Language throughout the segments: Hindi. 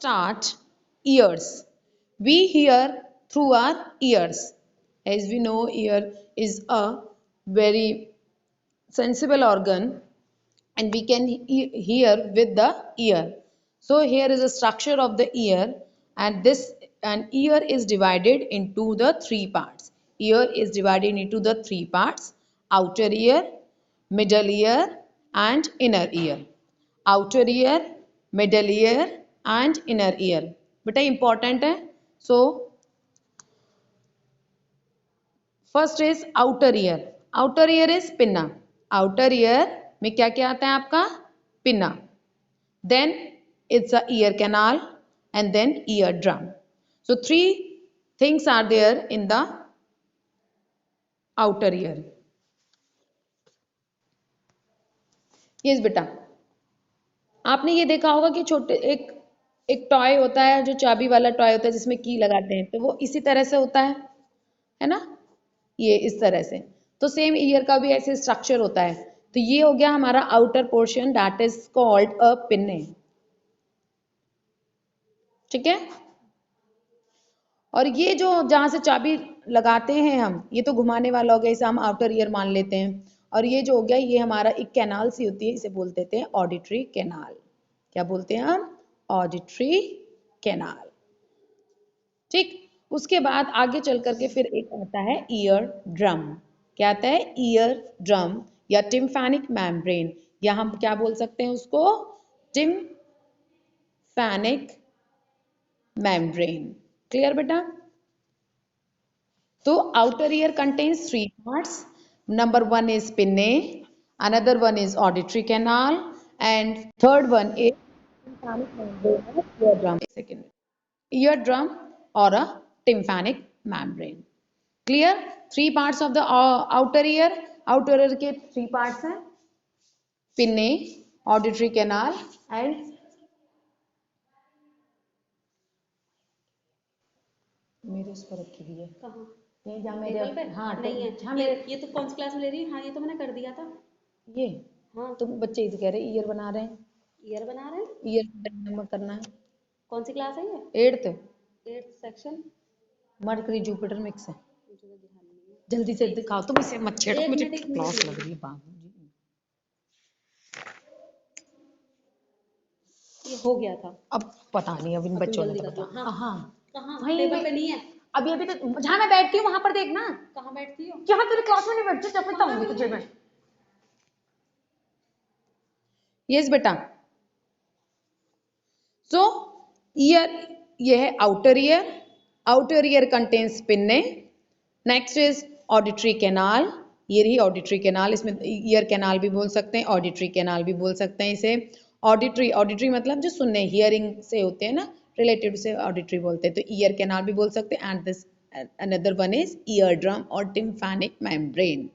start, ears. We hear through our ears. As we know, ear is a very sensible organ and we can hear with the ear. So here is a structure of the ear, and this an ear is divided into the three parts. Ear is divided into the three parts: outer ear, middle ear and inner ear. Outer ear, middle ear and inner ear. बेटा important है. So first is outer ear. Outer ear is pinna. Outer ear में क्या क्या आता है आपका? Pinna. Then it's a ear canal and then eardrum. So three things are there in the outer ear. Yes बेटा, आपने ये देखा होगा कि छोटे एक एक टॉय होता है जो चाबी वाला टॉय होता है जिसमें की लगाते हैं, तो वो इसी तरह से होता है ना, ये इस तरह से. तो सेम ईयर का भी ऐसे स्ट्रक्चर होता है. तो ये हो गया हमारा outer portion, that is called अ पिन्ने. ठीक है. और ये जो जहां से चाबी लगाते हैं हम, ये तो घुमाने वाला हो गया, इसे हम आउटर ईयर मान लेते हैं. और ये जो हो गया, ये हमारा एक कैनाल सी होती है, इसे बोलते थे ऑडिटरी कैनाल. क्या बोलते हैं हम? Auditory canal. ठीक. उसके बाद आगे चल करके फिर एक आता है ईयर ड्रम. क्या आता है? ईयर ड्रम या टिम्फैनिक मेम्ब्रेन, या हम क्या बोल सकते हैं उसको? टिम्फैनिक मेम्ब्रेन. क्लियर बेटा? तो outer ear contains three parts. Number one is पिन्ने, another one is auditory canal and third one is tympanic membrane or eardrum. Second, eardrum or a tympanic membrane. Clear? Three parts of the outer ear. Outer ear के three parts हैं: pinnae, auditory canal and मेरे उस पर रखी हुई है. कहाँ? ये जहाँ मेरे हाँ नहीं है. हाँ ये तो कौन सी क्लास में ले रही है? हाँ ये तो मैंने कर दिया था. ये हाँ तुम बच्चे इसे कह रहे ईयर बना रहे हैं. ईयर बना रहे हैं? ईयर नंबर करना है. कौन सी क्लास है ये? 8th section. Mercury Jupiter mix है. जल्दी से दिखाओ, तुम इसे मत छेड़ो, मुझे क्लास लग रही है. बाबू जी ये हो गया था. अब पता नहीं, अब इन बच्चों ने तो बता. हाँ कहाँ? टेबल पे नहीं है. अभी तो जहाँ मैं बैठती हूँ वहां पर देखना. कहाँ बैठती हो? यहाँ तेरे क्लास में नहीं बैठती, जब बताऊंगी तुझे मैं. यस बेटा. सो ईयर, ये है outer ear. Outer ear contains pinna. Next is auditory canal. ये रही ऑडिटरी कैनाल. इसमें ईयर कैनाल भी बोल सकते हैं, ऑडिटरी कैनाल भी बोल सकते हैं इसे. ऑडिटरी मतलब जो सुनने, हियरिंग से होते हैं ना, रिलेटेड से ऑडिटरी बोलते हैं. तो ईयर कैनाल भी बोल सकते हैं. And this another one is ear drum और टिम्फैनिक मेम्ब्रेन.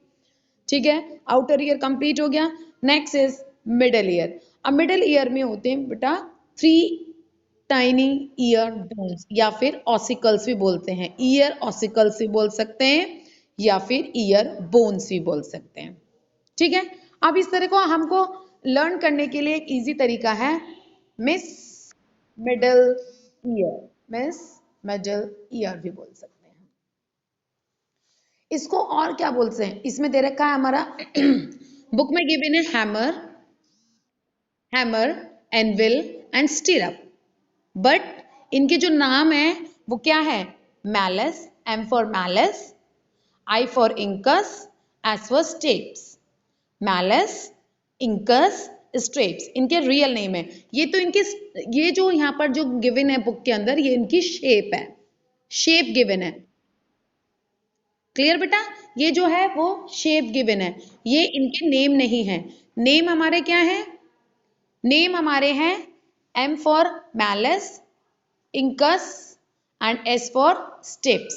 ठीक है. आउटर ईयर कंप्लीट हो गया. Next is middle ear. अब मिडल ईयर में होते हैं बेटा थ्री टाइनी ईयर बोन्स, या फिर ऑसिकल्स भी बोलते हैं. ईयर ऑसिकल्स भी बोल सकते हैं या फिर ईयर बोन्स भी बोल सकते हैं. ठीक है. अब इस तरह को हमको लर्न करने के लिए एक इजी तरीका है, miss middle ear. Miss middle ear भी बोल सकते हैं. इसको और क्या बोलते हैं? इसमें दे रखा है हमारा बुक में गिवन है hammer, anvil and stirrup. But इनके जो नाम है वो क्या है? Malleus, M for malleus, I for incus, S for stapes. Malleus, incus, stapes इनके रियल नेम है. ये तो इनके, ये जो यहाँ पर जो गिवन है बुक के अंदर, ये इनकी शेप है, शेप गिवन है. क्लियर बेटा? ये जो है वो शेप गिवन है, ये इनके नेम नहीं है. नेम हमारे क्या है? नेम हमारे हैं M for malleus, incus and S for stapes.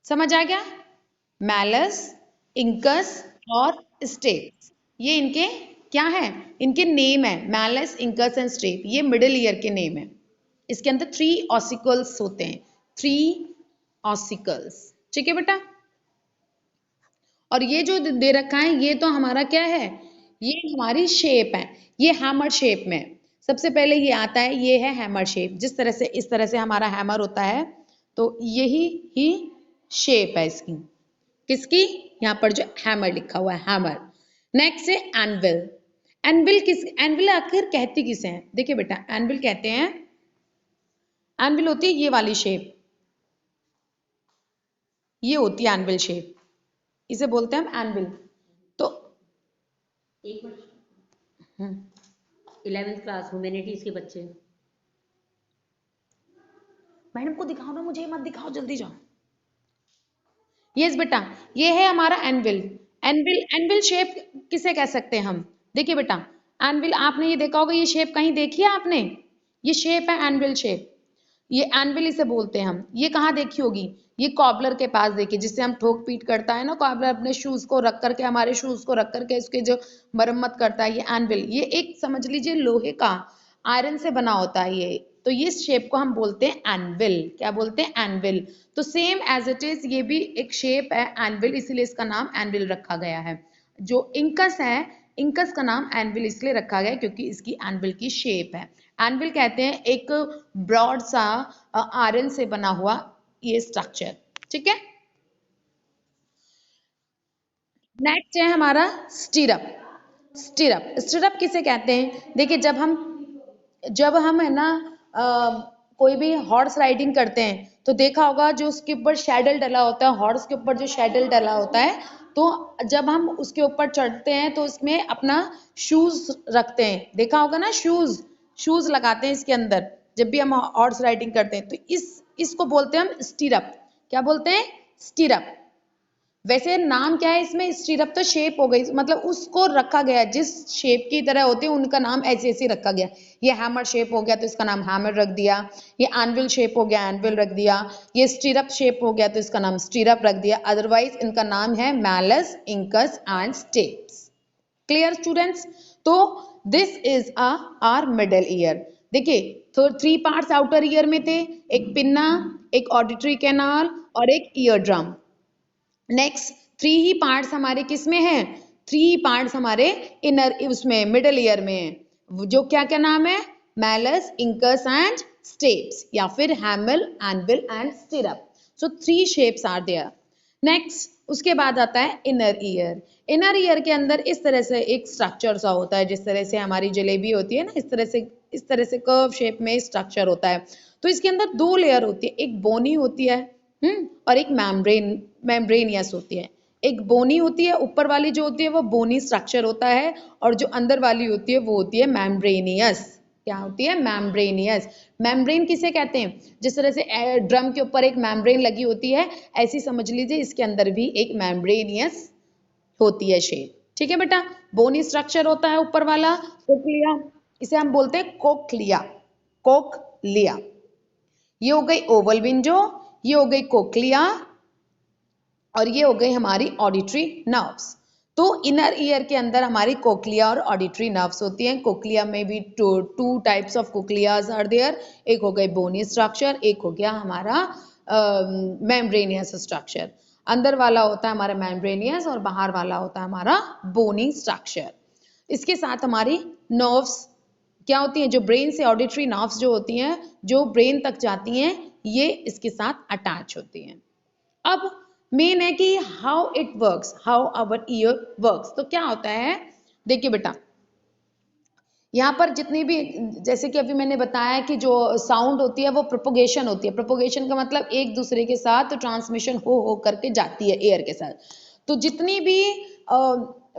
समझ आ गया? मैलस, इंकस और स्टेप्स, ये इनके क्या है? इनके नेम है. मैलस, इंकस एंड स्टेप, ये मिडिल ईयर के नेम है. इसके अंदर 3 ऑसिकल्स होते हैं, 3 ऑसिकल्स. ठीक है बेटा? और ये जो दे रखा है ये तो हमारा क्या है? ये हमारी शेप है, ये हैमर शेप में. सबसे पहले ये आता है, ये है हैमर शेप। जिस तरह से इस तरह से हमारा हैमर होता है, तो यही ही शेप है इसकी। किसकी? यहाँ पर जो हैमर लिखा हुआ है, हैमर। नेक्स्ट है एनविल। एनविल आखिर कहती किसे हैं? देखिए बेटा, एनविल कहते हैं, एनविल होती है ये वाली शेप, ये होती है एनविल शेप, इसे बोलते हैं हम एनविल। तो एक मिनट, 11th क्लास ह्यूमैनिटीज के बच्चे। मैडम को दिखाओ ना, मुझे मत दिखाओ, जल्दी जाओ। यस बेटा, ये है हमारा एनविल। एनविल शेप किसे कह सकते हैं हम? देखिए बेटा, एनविल आपने ये देखा होगा, ये शेप कहीं देखी है आपने? ये शेप है एनविल शेप, ये एनविल इसे बोलते हैं हम। ये कहाँ देखी होगी? ये कॉबलर के पास देखी, जिससे हम ठोक पीट करता है ना कॉबलर, अपने शूज को रख करके, हमारे शूज को रख करके इसके जो मरम्मत करता है, ये एनविल। ये एक समझ लीजिए लोहे का, आयरन से बना होता है ये। तो ये शेप को हम बोलते हैं एनविल। क्या बोलते हैं? एनविल। तो सेम एज इट इज ये भी एक शेप है एनविल, इसीलिए इसका नाम एनविल रखा गया है। जो इंकस है, इंकस का नाम एनविल इसलिए रखा गया क्योंकि इसकी एनविल की शेप है। एनविल कहते हैं एक ब्रॉड सा आयरन से बना हुआ ये स्ट्रक्चर। ठीक है। नेक्स्ट है हमारा स्टीरअप। स्टीरअप किसे कहते हैं? देखिए, जब हम है ना कोई भी हॉर्स राइडिंग करते हैं, तो देखा होगा जो उसके ऊपर शैडल डला होता है, हॉर्स के ऊपर जो शैडल डला होता है, तो जब हम उसके ऊपर चढ़ते हैं तो उसमें अपना शूज रखते हैं। देखा होगा ना, शूज लगाते हैं इसके अंदर जब भी हम हॉर्स राइडिंग करते हैं। तो इसको बोलते हैं हम स्टीरअप। क्या बोलते हैं? स्टीरअप। वैसे नाम क्या है इसमें? स्टीरअप तो शेप हो गई, मतलब उसको रखा गया जिस शेप की तरह होते हैं उनका नाम ऐसे ऐसे रखा गया। ये हैमर शेप हो गया तो इसका नाम हैमर रख दिया, ये एनविल शेप हो गया एनविल रख दिया, ये स्टीरअप शेप हो गया तो इसका नाम स्टीरअप रख दिया। अदरवाइज इनका नाम है malleus, incus and stapes. Clear students? तो this is our middle ear. देखिए, तो 3 पार्ट्स आउटर ईयर में थे, एक पिन्ना, एक ऑडिटरी कैनाल और एक ईयर ड्रम। नेक्स्ट 3 ही पार्ट्स हमारे किस में हैं? 3 ही पार्ट्स हमारे इनर उसमें मिडल ईयर में हैं। जो क्या क्या नाम है? मैलस, इंकस एंड स्टेप्स, या फिर hammer, anvil and stirrup. So 3 shapes are there. Next उसके बाद आता है इनर ईयर। इनर ईयर के अंदर इस तरह से एक स्ट्रक्चर सा होता है, जिस तरह से हमारी जलेबी होती है ना, इस तरह से कर्व शेप में स्ट्रक्चर होता है। तो इसके अंदर 2 लेयर होती है, एक बोनी होती है और एक मेम्ब्रेनियस होती है। एक बोनी होती है, ऊपर वाली जो होती है वो बोनी स्ट्रक्चर होता है, और जो अंदर वाली होती है वो होती है मेम्ब्रेनियस। क्या होती है? मेम्ब्रेनियस। मेम्ब्रेन किसे कहते हैं? जिस तरह से ड्रम के ऊपर एक मेम्ब्रेन लगी होती है, ऐसी समझ लीजिए इसके अंदर भी एक मेम्ब्रेनियस होती है शेप। ठीक है बेटा, बोनी स्ट्रक्चर होता है ऊपर वाला, कोक्लिया, इसे हम बोलते हैं कोक्लिया। कोक्लिया। ये हो गई ओवल विंडो, ये हो गई कोक्लिया, और ये हो गई हमारी ऑडिटरी नर्व्स। तो इनर ईयर के अंदर हमारी कोक्लिया और ऑडिटरी नर्व्स होती हैं। कोक्लिया में भी two types of cochleas are there. एक हो गई बोनी स्ट्रक्चर, एक हो गया हमारा मेम्ब्रेनियस स्ट्रक्चर। अंदर वाला होता है हमारा मेम्ब्रेनियस और बाहर वाला होता है हमारा बोनी स्ट्रक्चर। इसके साथ हमारी नर्व्स क्या होती हैं? जो ब्रेन से ऑडिटरी नर्व्स जो होती हैं, जो ब्रेन तक जाती हैं, ये इसके साथ अटैच होती हैं। अब मेन है कि how it works, how our ear works. तो क्या होता है? देखिए बेटा, यहाँ पर जितनी भी, जैसे कि अभी मैंने बताया कि जो साउंड होती है वो प्रोपोगेशन होती है। प्रोपोगेशन का मतलब एक दूसरे के साथ ट्रांसमिशन हो करके जाती है एयर के साथ। तो जितनी भी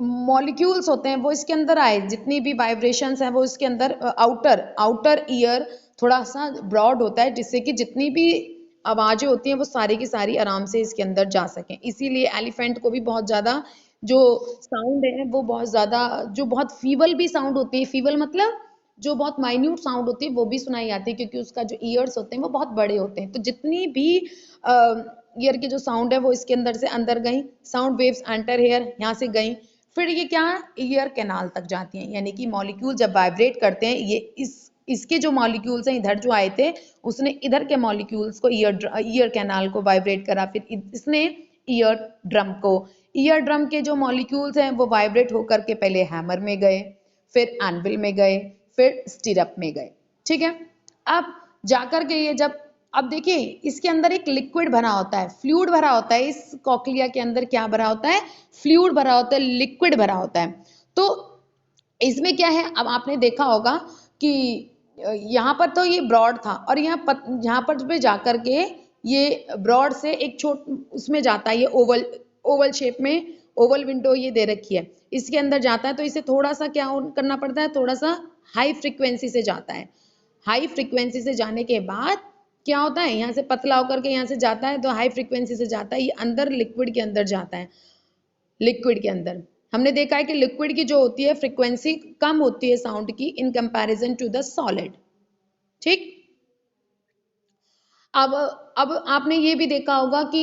मॉलिक्यूल्स होते हैं वो इसके अंदर आए, जितनी भी वाइब्रेशंस हैं वो इसके अंदर, आउटर ईयर थोड़ा सा ब्रॉड होता है, जिससे कि जितनी भी आवाजें होती हैं वो सारी की सारी आराम से इसके अंदर जा सकें। इसीलिए एलिफेंट को भी बहुत ज्यादा जो साउंड है वो बहुत ज्यादा, जो बहुत फीबल भी साउंड होती है, फीबल मतलब जो बहुत माइन्यूट साउंड होती है वो भी सुनाई आती है, क्योंकि उसका जो ईयर्स होते हैं वो बहुत बड़े होते हैं। तो जितनी भी ईयर की जो साउंड है वो इसके अंदर से अंदर गई, साउंड वेव्स एंटर हेयर, यहाँ से गई, फिर ये क्या, ईयर कैनाल तक जाती हैं। यानी कि मॉलिक्यूल जब वाइब्रेट करते हैं, ये इसके जो मॉलिक्यूल्स हैं इधर जो आए थे, उसने इधर के मॉलिक्यूल्स को ईयर कैनाल को वाइब्रेट करा, फिर इसने ईयर ड्रम को, ईयर ड्रम के जो मॉलिक्यूल्स हैं वो वाइब्रेट होकर के पहले हैमर में गए, फिर एनविल में गए, फिर स्टीरअप में गए, ठीक है। अब जाकर के ये जब, अब देखिए इसके अंदर एक लिक्विड भरा होता है, फ्लूइड भरा होता है, इस कॉकलिया के अंदर क्या भरा होता है, फ्लूइड भरा होता है, लिक्विड भरा होता है। तो इसमें क्या है, अब आपने देखा होगा कि यहाँ पर तो ये ब्रॉड था और यहाँ पर पे जाकर के ये ब्रॉड से एक उसमें जाता है, ये ओवल ओवल शेप में ओवल विंडो ये दे रखी है, इसके अंदर जाता है। तो इसे थोड़ा सा क्या करना पड़ता है, थोड़ा सा हाई फ्रीक्वेंसी से जाता है। हाई फ्रीक्वेंसी से जाने के बाद क्या होता है, यहाँ से पतला होकर के यहाँ से जाता है, तो हाई फ्रीक्वेंसी से जाता है, ये अंदर लिक्विड के अंदर जाता है। लिक्विड के अंदर हमने देखा है कि लिक्विड की जो होती है फ्रीक्वेंसी कम होती है साउंड की in comparison to the solid, ठीक। अब आपने ये भी देखा होगा कि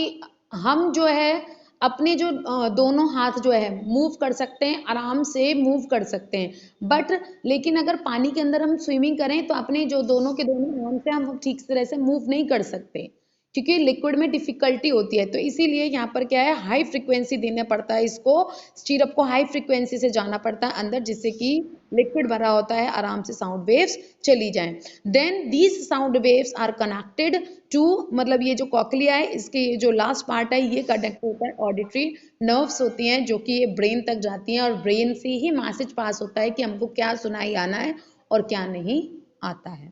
हम जो है अपने जो दोनों हाथ जो है मूव कर सकते हैं, आराम से मूव कर सकते हैं, बट लेकिन अगर पानी के अंदर हम स्विमिंग करें तो अपने जो दोनों के दोनों हाथ से हम ठीक तरह से मूव नहीं कर सकते, क्योंकि लिक्विड में डिफिकल्टी होती है। तो इसीलिए यहाँ पर क्या है, हाई फ्रीक्वेंसी देना पड़ता है, इसको स्टीरअप को हाई फ्रीक्वेंसी से जाना पड़ता है अंदर, जिससे कि लिक्विड भरा होता है, आराम से साउंड वेव्स चली जाएं। Then these sound waves are connected to, मतलब ये जो कॉकलिया है इसके जो लास्ट पार्ट है ये कनेक्ट होता है ऑडिटरी नर्व्स होती हैं, जो कि ये ब्रेन तक जाती हैं, और ब्रेन से ही मैसेज पास होता है कि हमको क्या सुनाई आना है और क्या नहीं आता है।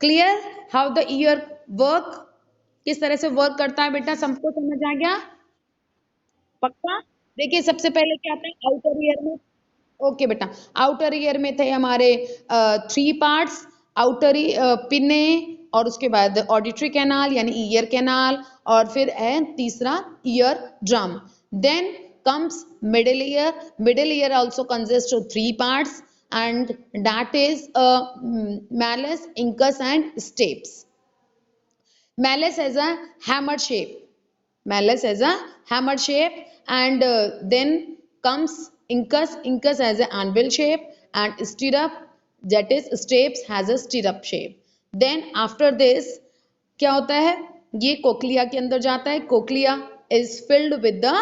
Clear how the year work, किस तरह से वर्क करता है बेटा, सबको समझ आ गया, पक्का। देखिए सबसे पहले क्या आता है आउटर ईयर में, ओके बेटा, आउटर ईयर में थे हमारे 3 पार्ट्स, आउटर पिने, और उसके बाद ऑडिटरी कैनाल यानी ईयर कैनाल, और फिर है तीसरा ear drum. Then comes middle ear, middle ear also consist of 3 parts and that is malleus, incus and stapes. Malleus has a hammer shape. Malleus has a hammer shape, and then comes incus. Incus has an anvil shape, and stirrup, that is stapes, has a stirrup shape. Then after this क्या होता है, ये कोक्लिया के अंदर जाता है, cochlea is filled with the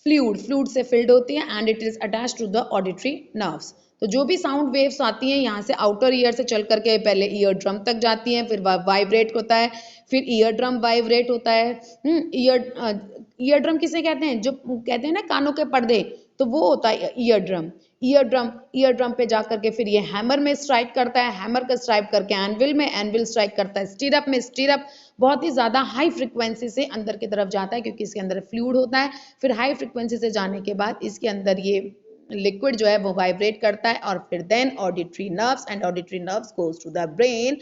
fluid से फिल्ड होती है, and it is attach to the auditory nerves. तो जो भी साउंड वेव्स आती हैं यहाँ से आउटर ईयर से चल करके पहले ईयर ड्रम तक जाती हैं, फिर वाइब्रेट होता है, फिर ईयर ड्रम वाइब्रेट होता है। ईयर ड्रम किसे कहते हैं, जो कहते हैं ना कानों के पर्दे, तो वो होता है ईयर ड्रम। ईयर ड्रम पे जाकर के फिर ये हैमर में स्ट्राइक करता है, हैमर का स्ट्राइक करके एनविल में, एनविल स्ट्राइक करता है स्टीरअप में, स्टीरअप बहुत ही ज्यादा हाई फ्रीक्वेंसी से अंदर की तरफ जाता है क्योंकि इसके अंदर फ्लूइड होता है। फिर हाई फ्रीक्वेंसी से जाने के बाद इसके अंदर ये लिक्विड जो है वो वाइब्रेट करता है, और फिर then auditory nerves, and auditory nerves goes to the brain.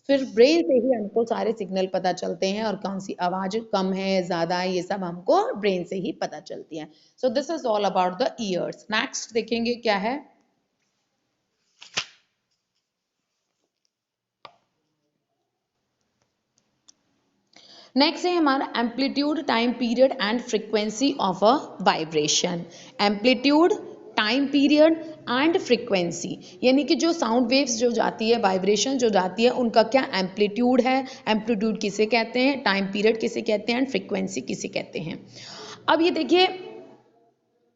फिर ब्रेन से ही हमको सारे सिग्नल पता चलते हैं, और कौन सी आवाज कम है ज्यादा है ये सब हमको ब्रेन से ही पता चलती है। So this is all about the years. Next देखेंगे क्या है, नेक्स्ट है हमारा amplitude, time period and frequency of a vibration. Amplitude, time period and frequency, यानी कि जो साउंड वेव्स जो जाती है, वाइब्रेशन जो जाती है, उनका क्या एम्पलीट्यूड है, एम्पलीट्यूड किसे कहते हैं, टाइम पीरियड किसे कहते हैं, एंड फ्रीक्वेंसी किसे कहते हैं। अब ये देखिए,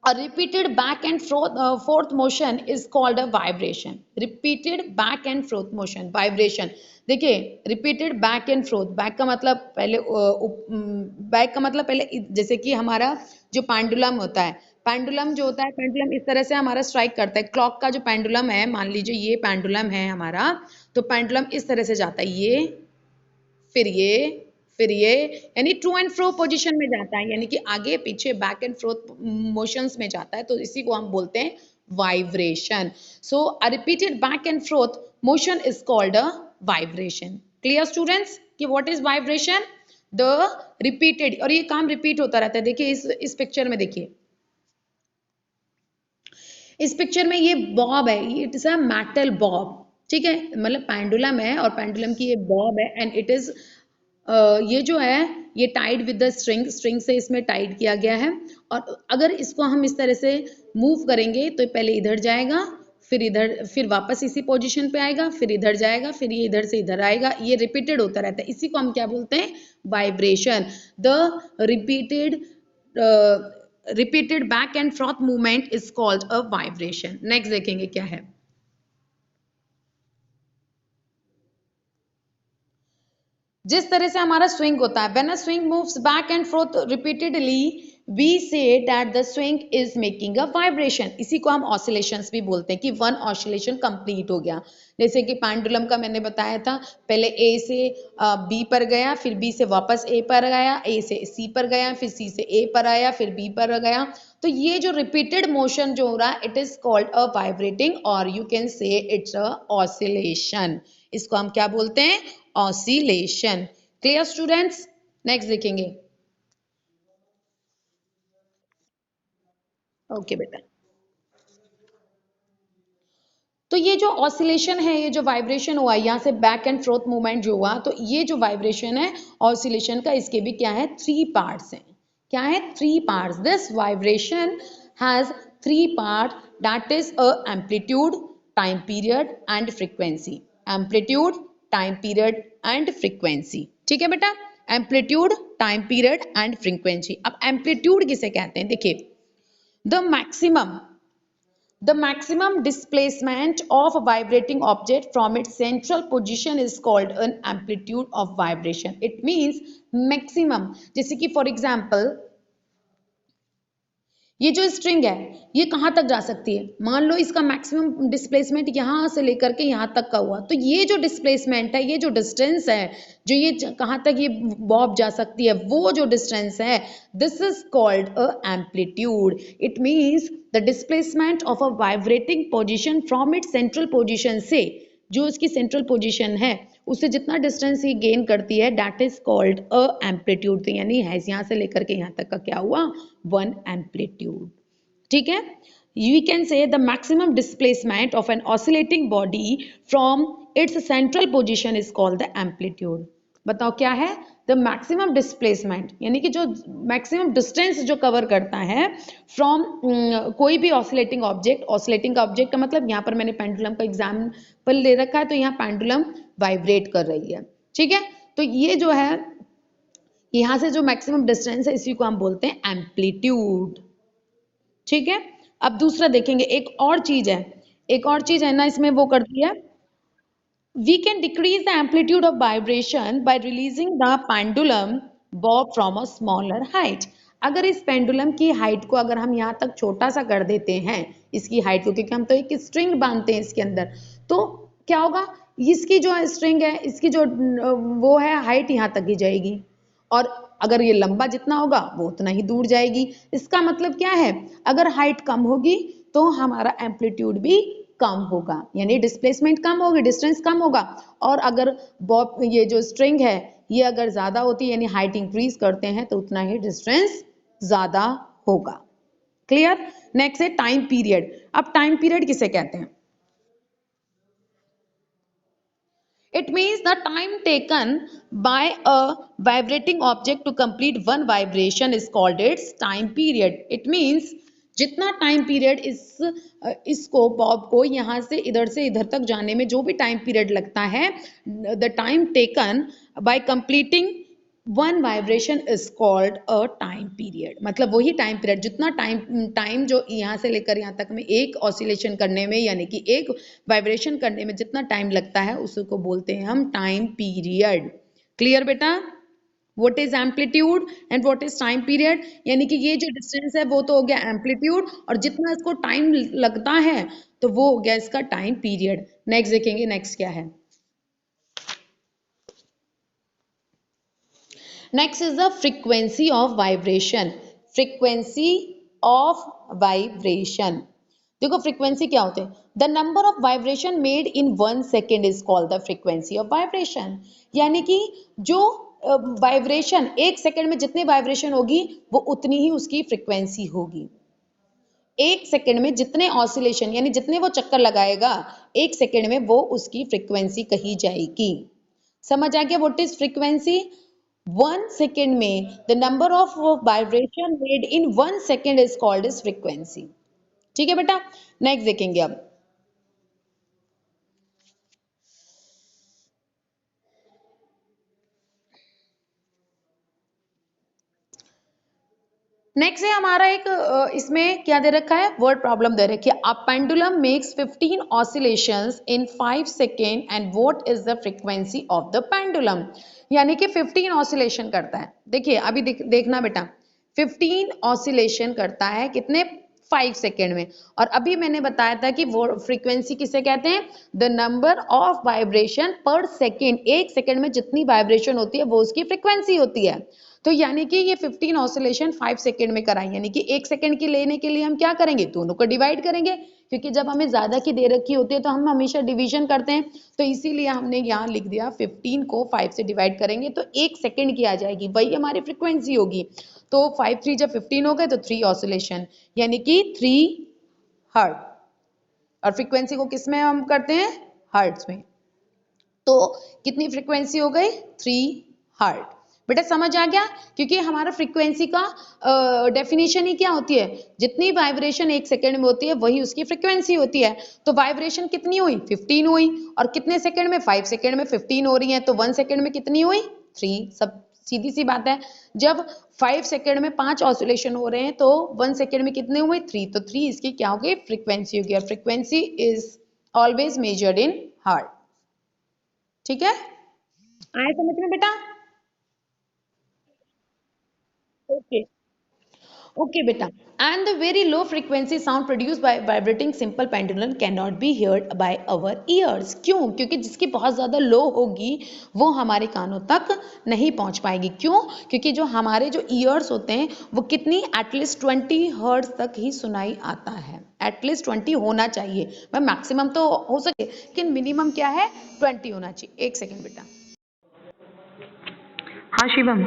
a repeated back and forth motion is called a vibration. Repeated back and forth motion, vibration। देखिए repeated back and froth, back का मतलब पहले, बैक का मतलब पहले, जैसे कि हमारा जो पेंडुलम होता है, पेंडुलम जो होता है, पेंडुलम इस तरह से हमारा स्ट्राइक करता है। क्लॉक का जो पेंडुलम है, मान लीजिए ये पेंडुलम है हमारा, तो पेंडुलम इस तरह से जाता है, ये फिर ये फिर ये, यानी टू एंड फ्रो पोजीशन में जाता है, यानी कि आगे पीछे बैक एंड फ्रोथ मोशंस में जाता है, तो इसी को हम बोलते हैं vibration. So a repeated back and forth motion is called a vibration. Clear students कि what is vibration, the repeated, और ये काम रिपीट होता रहता है। देखिए इस पिक्चर में देखिए, इस पिक्चर में ये बॉब है, it is a metal Bob, ठीक है, मतलब पेंडुलम है और पेंडुलम की ये बॉब है, एंड इट इज ये जो है ये tied with the string, string से इसमें टाइड किया गया है। और अगर इसको हम इस तरह से मूव करेंगे तो पहले इधर जाएगा, फिर इधर, फिर वापस इसी पोजीशन पे आएगा, फिर इधर जाएगा, फिर ये इधर से इधर आएगा, ये रिपीटेड होता रहता है। इसी को हम क्या बोलते हैं, vibration. The repeated back and froth movement is called a vibration. Next देखेंगे क्या है, जिस तरह से हमारा स्विंग होता है, when a swing moves back and forth repeatedly we say that the swing is making a vibration. इसी को हम ऑसिलेशंस भी बोलते हैं कि वन ऑसिलेशन कंप्लीट हो गया। जैसे कि पेंडुलम का मैंने बताया था, पहले ए से बी पर गया, फिर बी से वापस ए पर गया, ए से सी पर गया, फिर सी से ए पर आया, फिर बी पर गया। तो ये जो रिपीटेड मोशन जो हो रहा है, it is called a vibrating, और you can say it's a oscillation. इसको हम क्या बोलते हैं? ऑसिलेशन। Clear students? नेक्स्ट देखेंगे। ओके बेटा, तो ये जो ऑसिलेशन है, ये जो वाइब्रेशन हुआ, यहाँ से बैक एंड फोर्थ मूवमेंट जो हुआ, तो ये जो वाइब्रेशन है ऑसिलेशन का, इसके भी क्या है? थ्री पार्ट्स हैं। क्या है? Three parts. This vibration has three part, that is a amplitude, time period and frequency. Amplitude, time period and frequency. ठीक है बेटा? Amplitude, time period and frequency. अब एम्पलीट्यूड किसे कहते हैं? देखिए, the maximum the maximum displacement of a vibrating object from its central position is called an amplitude of vibration. It means maximum. जैसे कि for example, ये जो स्ट्रिंग है, ये कहाँ तक जा सकती है? मान लो इसका मैक्सिमम डिस्प्लेसमेंट यहाँ से लेकर के यहाँ तक का हुआ, तो ये जो डिस्प्लेसमेंट है, ये जो डिस्टेंस है, जो ये कहाँ तक ये बॉब जा सकती है, वो जो डिस्टेंस है, this is called a amplitude. It means the displacement of a vibrating position from it central position से, जो उसकी सेंट्रल पोजीशन है, उससे जितना डिस्टेंस ये गेन करती है, that is called a amplitude. यानी है यहाँ से लेकर के यहाँ तक का क्या हुआ? One amplitude. ठीक है? You can say the maximum displacement of an oscillating body from its central position is called the amplitude. बताओ क्या है? द मैक्सिमम डिस्प्लेसमेंट, यानी कि जो मैक्सिमम डिस्टेंस जो कवर करता है फ्रॉम कोई भी ऑसिलेटिंग ऑब्जेक्ट। ऑसिलेटिंग का ऑब्जेक्ट का मतलब, यहाँ पर मैंने पेंडुलम का एग्जाम्पल ले रखा है, तो यहाँ पेंडुलम वाइब्रेट कर रही है। ठीक है? तो ये जो है, यहाँ से जो मैक्सिमम डिस्टेंस है, इसी को हम बोलते हैं एम्पलीट्यूड। ठीक है? अब दूसरा देखेंगे, एक और चीज है, एक और चीज है ना इसमें, वो करती है, we can decrease the amplitude of vibration by releasing the pendulum bob from a smaller height. अगर इस पेंडुलम की हाइट को अगर हम यहाँ तक छोटा सा कर देते हैं, इसकी हाइट को, क्योंकि हम तो एक स्ट्रिंग बांधते हैं इसके अंदर, तो क्या होगा? इसकी जो स्ट्रिंग है, इसकी जो वो है हाइट, यहाँ तक ही जाएगी, और अगर ये लंबा जितना होगा वो उतना ही दूर जाएगी। इसका मतलब क्या है? अगर हाइट कम होगी तो हमारा एम्पलीट्यूड भी कम होगा, यानी डिस्प्लेसमेंट कम होगी, डिस्टेंस कम होगा। और अगर बॉब, ये जो स्ट्रिंग है, ये अगर ज्यादा होती है, यानी हाइट इंक्रीज करते हैं, तो उतना ही डिस्टेंस ज्यादा होगा। क्लियर? नेक्स्ट है टाइम पीरियड। अब टाइम पीरियड किसे कहते हैं? It means the time taken by a vibrating object to complete one vibration is called its time period. It means जितना टाइम पीरियड इसको बॉब को यहाँ से इधर तक जाने में जो भी टाइम पीरियड लगता है, the time taken by completing one vibration is called a time period. मतलब वही टाइम पीरियड, जितना टाइम जो यहाँ से लेकर यहाँ तक में एक ऑसिलेशन करने में, यानी कि एक वाइब्रेशन करने में जितना टाइम लगता है, उसको बोलते हैं हम टाइम पीरियड। क्लियर बेटा? What is amplitude and what is time period? यानी कि ये जो डिस्टेंस है वो तो हो गया एम्पलीट्यूड, और जितना इसको टाइम लगता है, तो वो हो गया इसका टाइम पीरियड। नेक्स्ट देखेंगे, नेक्स्ट क्या है? Next is the frequency of vibration. Frequency of vibration, देखो फ्रीक्वेंसी क्या होते हैं? The number of vibration made in 1 second is called the frequency of vibration. यानी कि जो वाइब्रेशन 1 सेकेंड में जितनी वाइब्रेशन होगी, वो उतनी ही उसकी फ्रीक्वेंसी होगी। 1 सेकेंड में जितने ऑसिलेशन, यानी जितने वो चक्कर लगाएगा 1 सेकेंड में, वो उसकी फ्रीक्वेंसी कही जाएगी। समझ आ गया? What is frequency? 1 सेकेंड में the number of vibration made in 1 second is called is frequency. ठीक है बेटा? नेक्स्ट देखेंगे अब। नेक्स्ट है हमारा एक इसमें क्या दे रखा है, वर्ड प्रॉब्लम दे रखी है। A pendulum makes 15 oscillations in 5 second and what is the frequency of the pendulum. यानी कि 15 ऑसिलेशन करता है। देखिए अभी देखना बेटा, 15 ऑसिलेशन करता है कितने, 5 सेकेंड में। और अभी मैंने बताया था कि वो फ्रीक्वेंसी किसे कहते हैं, द नंबर ऑफ वाइब्रेशन पर सेकेंड। एक सेकेंड में जितनी वाइब्रेशन होती है वो उसकी फ्रीक्वेंसी होती है। तो यानी कि ये 15 ऑसिलेशन 5 सेकेंड में कराएं, यानी कि 1 सेकेंड की लेने के लिए हम क्या करेंगे, दोनों को डिवाइड करेंगे, क्योंकि जब हमें ज्यादा की दे रखी होती है तो हम हमेशा डिवीजन करते हैं। तो इसीलिए हमने यहाँ लिख दिया 15 को 5 से डिवाइड करेंगे तो 1 सेकेंड की आ जाएगी, वही हमारी फ्रीक्वेंसी होगी। तो 5 3 जब 15 हो गए तो 3 ऑसिलेशन, यानी कि 3 हर्ट्ज। और फ्रीक्वेंसी को किस में हम करते हैं, हर्ट्ज में। तो कितनी फ्रीक्वेंसी हो गई, 3 हर्ट्ज। बेटा समझ आ गया, क्योंकि हमारा फ्रीक्वेंसी का डेफिनेशन ही क्या होती है, जितनी वाइब्रेशन 1 सेकेंड में होती है वही उसकी फ्रीक्वेंसी होती है। तो वाइब्रेशन कितनी हुई, 15 हुई, और कितने सेकेंड में, 5 सेकेंड में 15 हो रही है, तो 1 सेकेंड में कितनी हुई, 3। सब सीधी सी बात है। जब 5 सेकेंड में 5 ऑसिलेशन हो रहे हैं तो 1 सेकेंड में कितने हुए, 3। तो 3 इसकी क्या होगी, फ्रीक्वेंसी होगी। और frequency is always measured in hertz. ठीक है, आए समझ में बेटा। ओके, ओके बेटा। And the very low frequency sound produce by vibrating simple pendulum can not be heard by our ears. क्यों, क्योंकि जिसकी बहुत ज्यादा लो होगी वो हमारे कानों तक नहीं पहुंच पाएगी। क्यों, क्योंकि जो हमारे जो ईयर्स होते हैं वो कितनी, एटलीस्ट 20 हर्ट्ज तक ही सुनाई आता है। एटलीस्ट 20 होना चाहिए, मैं मैक्सिमम तो हो सके लेकिन मिनिमम क्या है, 20 होना चाहिए। एक सेकेंड बेटा। हाँ शिवम।